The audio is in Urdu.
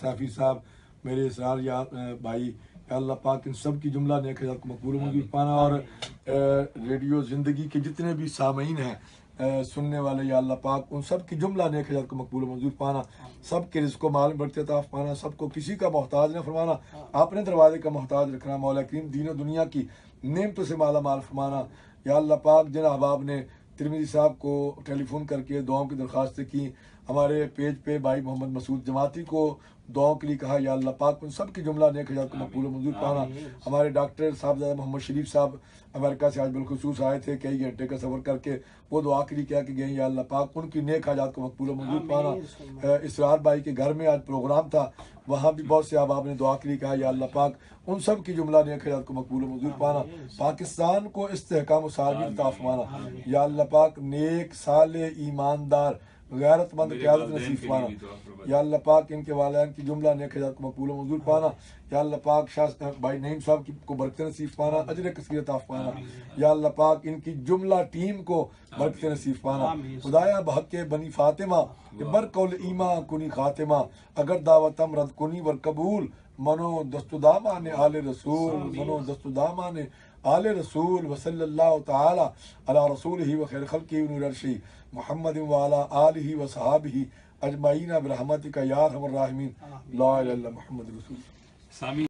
صافی صاحب، میرے اسرار بھائی، یا اللہ پاک ان سب کی جملہ نیک حیات کو مقبول و منظور پانا، اور ریڈیو زندگی کے جتنے بھی سامعین ہیں سننے والے، یا اللہ پاک ان سب کی جملہ نیک حیات کو مقبول و منظور پانا، سب کے رزق و مال برکت عطا پانا، سب کو کسی کا محتاج نہ فرمانا، اپنے دروازے کا محتاج رکھنا، مولا کریم دین و دنیا کی نعمتوں سے مالا مال فرمانا۔ یا اللہ پاک جن احباب نے ترمذی صاحب کو ٹیلی فون کر کے دعاؤں کی درخواستیں کی، ہمارے پیج پہ بھائی محمد مسعود جماعتی کو دعاؤں کے لیے کہا، یا اللہ پاک ان سب کی جملہ نیک حیات کو مقبول و منظور پانا۔ ہمارے ڈاکٹر صاحبزادہ محمد شریف صاحب امریکہ سے آج بالخصوص آئے تھے، کئی گھنٹے کا سفر کر کے وہ دعا کے لیے کہہ کے گئے، یا اللہ پاک ان کی نیک حاجات کو مقبول و منظور پانا۔ اسرار بھائی کے گھر میں آج پروگرام تھا، وہاں بھی بہت سے احباب نے دعا کے لیے کہا، یا اللہ پاک ان سب کی جملہ نیک حیات کو مقبول و منظور پانا۔ پاکستان کو استحکام و سالمیت عطا فرمانا، یا اللہ پاک نیک صالح ایماندار غیرت مند قیادت نصیب فرمانا، یا اللہ پاک ان کے والدین کی جملہ نیک حیات کو مقبول و منظور پانا، یا اللہ پاک شاہ بھائی نعیم صاحب کو برکت نصیب فرمانا، اجر کثیر عطا فرمانا، یا اللہ پاک ان کی جملہ ٹیم کو برکت نصیب فرمانا۔ خدایا بحق بنی فاطمہ کہ برقول ایما کنی خاتمہ، اگر دعوتم رد کنی ور قبول، منو دستدامان آل رسول، منو دستدامان آل رسول، وصلی اللہ تعالی علی رسولہ و خیر خلقہ نور عرشہ محمد وعلی آلہ و صحابہ اجمعین برحمتک یا ارحم الراحمین، لا الہ الا محمد رسول اللہ۔